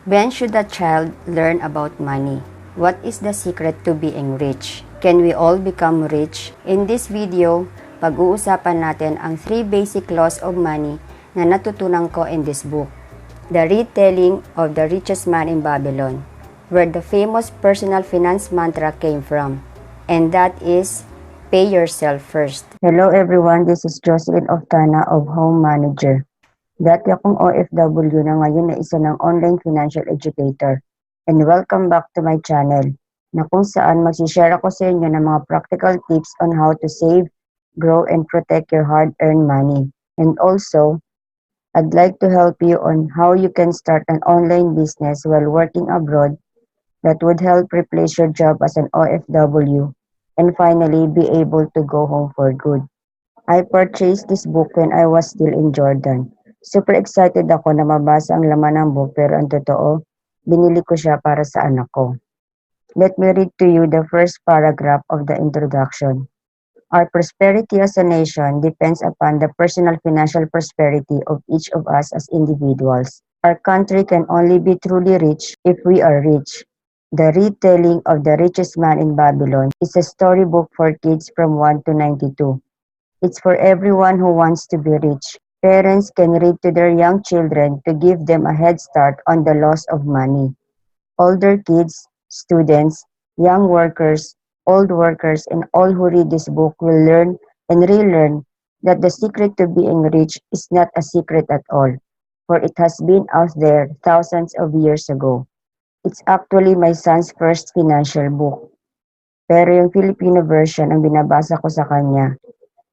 When should a child learn about money? What is the secret to being rich? Can we all become rich? In this video, pag-uusapan natin ang 3 basic laws of money na natutunan ko in this book, The Retelling of the Richest Man in Babylon, where the famous personal finance mantra came from, and that is, pay yourself first. Hello everyone, this is Jocelyn Oftana of Home Manager. Dati akong OFW na ngayon na isa ng online financial educator. And welcome back to my channel na kung saan magsishare ako sa inyo ng mga practical tips on how to save, grow, and protect your hard-earned money. And also, I'd like to help you on how you can start an online business while working abroad that would help replace your job as an OFW and finally be able to go home for good. I purchased this book when I was still in Jordan. Super excited ako na mabasa ang laman ng book pero ang totoo, binili ko siya para sa anak ko. Let me read to you the first paragraph of the introduction. Our prosperity as a nation depends upon the personal financial prosperity of each of us as individuals. Our country can only be truly rich if we are rich. The Retelling of the Richest Man in Babylon is a storybook for kids from 1 to 92. It's for everyone who wants to be rich. Parents can read to their young children to give them a head start on the loss of money. Older kids, students, young workers, old workers, and all who read this book will learn and relearn that the secret to being rich is not a secret at all, for it has been out there thousands of years ago. It's actually my son's first financial book. Pero yung Filipino version ang binabasa ko sa kanya.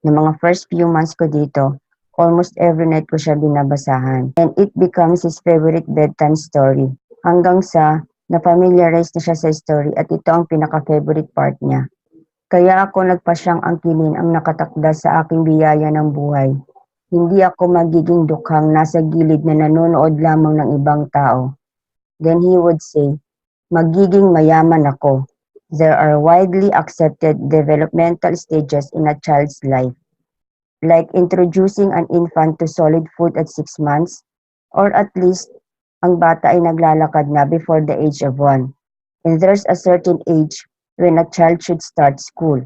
Ng mga first few months ko dito, almost every night ko siya binabasahan. And it becomes his favorite bedtime story. Hanggang sa na-familiarize na siya sa story at ito ang pinaka-favorite part niya. Kaya ako nagpasyang angkinin ang nakatakda sa aking biyaya ng buhay. Hindi ako magiging dukhang nasa gilid na nanonood lamang ng ibang tao. Then he would say, magiging mayaman ako. There are widely accepted developmental stages in a child's life, like introducing an infant to solid food at 6 months, or at least, ang bata ay naglalakad na before the age of 1. And there's a certain age when a child should start school.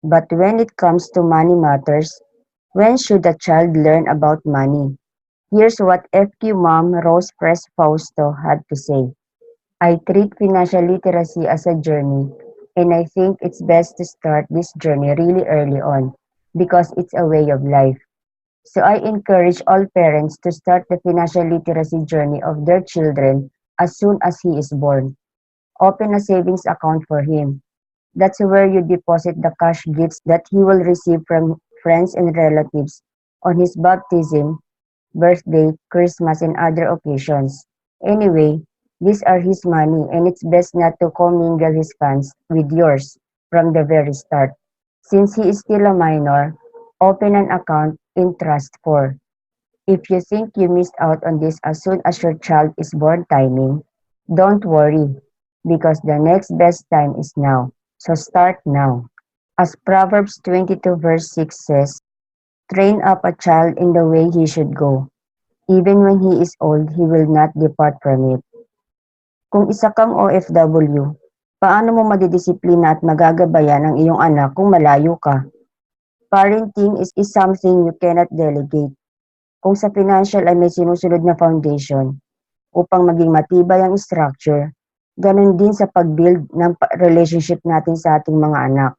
But when it comes to money matters, when should a child learn about money? Here's what FQ mom Rose Press Fausto had to say. I treat financial literacy as a journey, and I think it's best to start this journey really early on because it's a way of life. So I encourage all parents to start the financial literacy journey of their children as soon as he is born. Open a savings account for him. That's where you deposit the cash gifts that he will receive from friends and relatives on his baptism, birthday, Christmas, and other occasions. Anyway, these are his money and it's best not to commingle his funds with yours from the very start. Since he is still a minor, open an account in Trust for. If you think you missed out on this as soon as your child is born timing, don't worry because the next best time is now. So start now. As Proverbs 22 verse 6 says, train up a child in the way he should go. Even when he is old, he will not depart from it. Kung isa kang OFW, paano mo madidisiplina at magagabayan ang iyong anak kung malayo ka? Parenting is something you cannot delegate. Kung sa financial ay may sinusunod na foundation, upang maging matibay ang structure, ganun din sa pag-build ng relationship natin sa ating mga anak.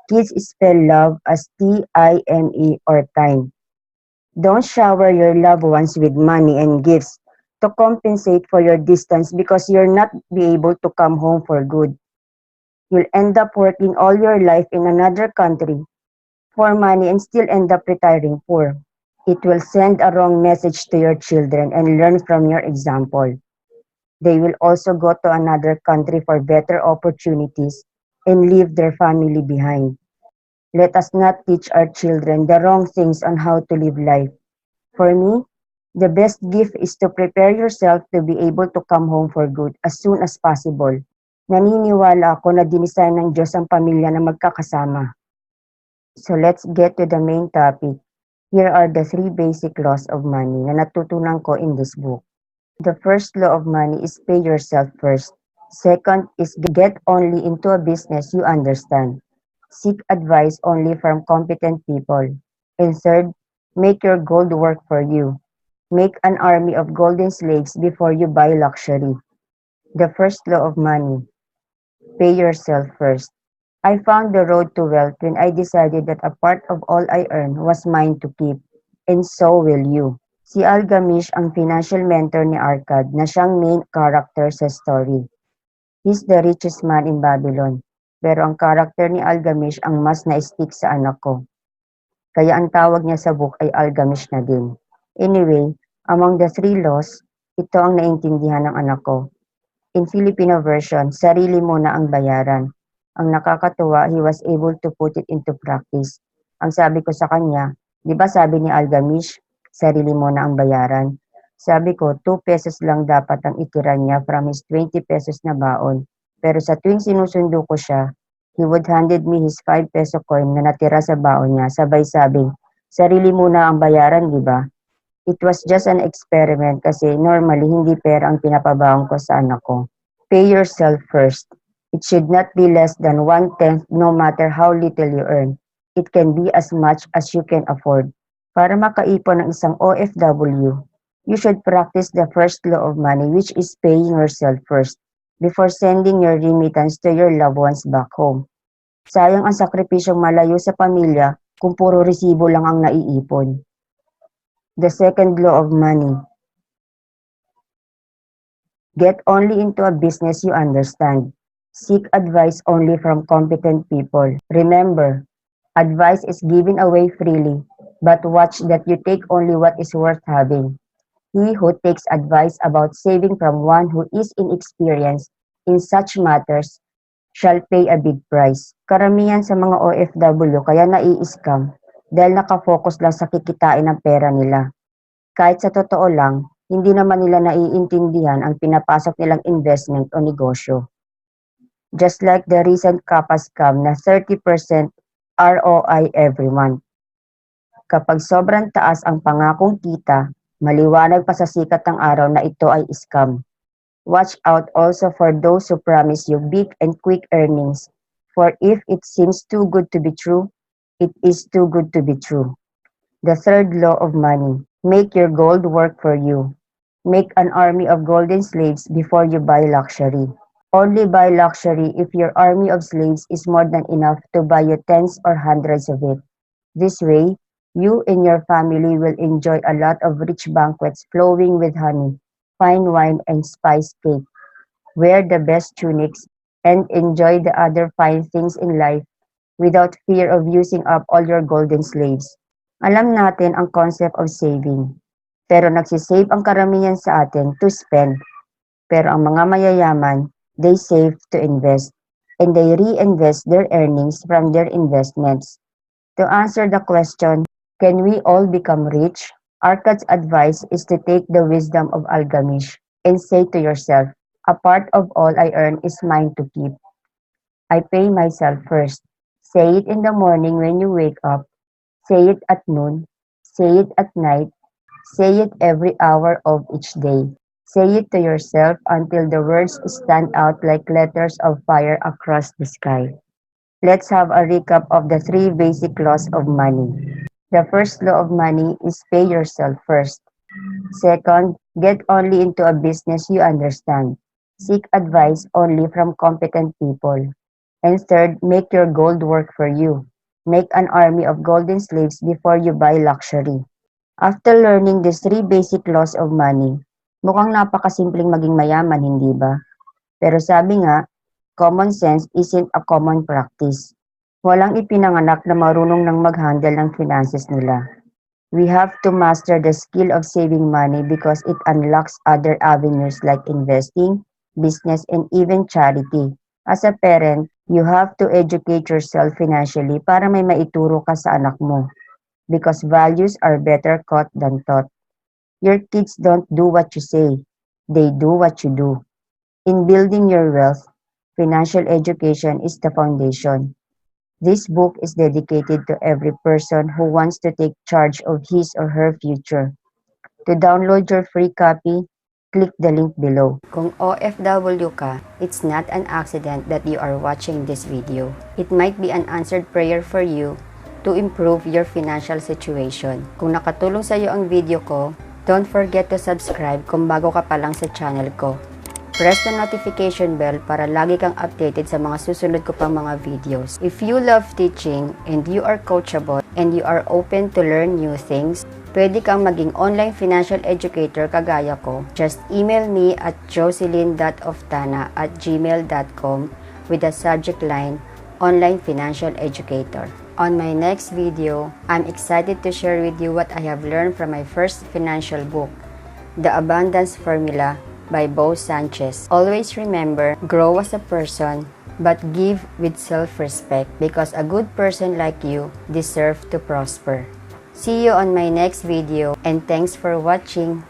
Kids spell love as T-I-M-E or time. Don't shower your loved ones with money and gifts to compensate for your distance because you'll not be able to come home for good. You'll end up working all your life in another country for money and still end up retiring poor. It will send a wrong message to your children and learn from your example. They will also go to another country for better opportunities and leave their family behind. Let us not teach our children the wrong things on how to live life. For me, the best gift is to prepare yourself to be able to come home for good as soon as possible. Naniniwala ako na dinisign ng Diyos ang pamilya na magkakasama. So let's get to the main topic. Here are the 3 basic laws of money na natutunan ko in this book. The first law of money is pay yourself first. Second is get only into a business you understand. Seek advice only from competent people. And third, make your gold work for you. Make an army of golden slaves before you buy luxury. The first law of money, pay yourself first. I found the road to wealth when I decided that a part of all I earned was mine to keep. And so will you. Si Algamish ang financial mentor ni Arcad na siyang main character sa story. He's the richest man in Babylon. Pero ang character ni Algamish ang mas na-stick sa anak ko. Kaya ang tawag niya sa book ay Algamish na din. Anyway, among the three laws, ito ang naintindihan ng anak ko. In Filipino version, sarili muna ang bayaran. Ang nakakatuwa, he was able to put it into practice. Ang sabi ko sa kanya, di ba sabi ni Algamish, sarili muna ang bayaran? Sabi ko, 2 pesos lang dapat ang itira niya from his 20 pesos na baon. Pero sa tuwing sinusundo ko siya, he would handed me his 5 peso coin na natira sa baon niya, sabay sabing, sarili muna ang bayaran, di ba? It was just an experiment kasi normally hindi pera ang pinapabaon ko sa anak ko. Pay yourself first. It should not be less than 1/10 no matter how little you earn. It can be as much as you can afford. Para makaipon ng isang OFW, you should practice the first law of money which is paying yourself first before sending your remittance to your loved ones back home. Sayang ang sakripisyong malayo sa pamilya kung puro resibo lang ang naiipon. The second law of money. Get only into a business you understand. Seek advice only from competent people. Remember, advice is given away freely, but watch that you take only what is worth having. He who takes advice about saving from one who is inexperienced in such matters shall pay a big price. Karamihan sa mga OFW kaya nai-scam dahil nakafocus lang sa kikitain ng pera nila. Kahit sa totoo lang, hindi naman nila naiintindihan ang pinapasok nilang investment o negosyo. Just like the recent Kappa scam na 30% ROI every month. Kapag sobrang taas ang pangakong kita, maliwanag pa sa sikat ng araw na ito ay scam. Watch out also for those who promise you big and quick earnings, for if it seems too good to be true, it is too good to be true. The third law of money, make your gold work for you. Make an army of golden slaves before you buy luxury. Only buy luxury if your army of slaves is more than enough to buy you tens or hundreds of it. This way, you and your family will enjoy a lot of rich banquets flowing with honey, fine wine, and spice cake. Wear the best tunics and enjoy the other fine things in life without fear of using up all your golden slaves. Alam natin ang concept of saving, pero nagsisave ang karamihan sa atin to spend. Pero ang mga mayayaman, they save to invest, and they reinvest their earnings from their investments. To answer the question, can we all become rich? Arcad's advice is to take the wisdom of Algamish and say to yourself, a part of all I earn is mine to keep. I pay myself first. Say it in the morning when you wake up. Say it at noon. Say it at night. Say it every hour of each day. Say it to yourself until the words stand out like letters of fire across the sky. Let's have a recap of the 3 basic laws of money. The first law of money is pay yourself first. Second, get only into a business you understand. Seek advice only from competent people. And third, make your gold work for you. Make an army of golden slaves before you buy luxury. After learning these 3 basic laws of money, mukhang napakasimpleng maging mayaman, hindi ba? Pero sabi nga, common sense isn't a common practice. Walang ipinanganak na marunong nang mag-handle ng finances nila. We have to master the skill of saving money because it unlocks other avenues like investing, business, and even charity. As a parent, you have to educate yourself financially para may maituro ka sa anak mo. Because values are better caught than taught. Your kids don't do what you say, they do what you do. In building your wealth, financial education is the foundation. This book is dedicated to every person who wants to take charge of his or her future. To download your free copy, click the link below. Kung OFW ka, it's not an accident that you are watching this video. It might be an answered prayer for you to improve your financial situation. Kung nakatulong sa iyo ang video ko, don't forget to subscribe kung bago ka pa lang sa channel ko. Press the notification bell para lagi kang updated sa mga susunod ko pang mga videos. If you love teaching and you are coachable and you are open to learn new things, pwede kang maging online financial educator kagaya ko. Just email me at jocelyn.oftana@gmail.com with the subject line, Online Financial Educator. On my next video, I'm excited to share with you what I have learned from my first financial book, The Abundance Formula by Bo Sanchez. Always remember, grow as a person, but give with self-respect because a good person like you deserve to prosper. See you on my next video and thanks for watching.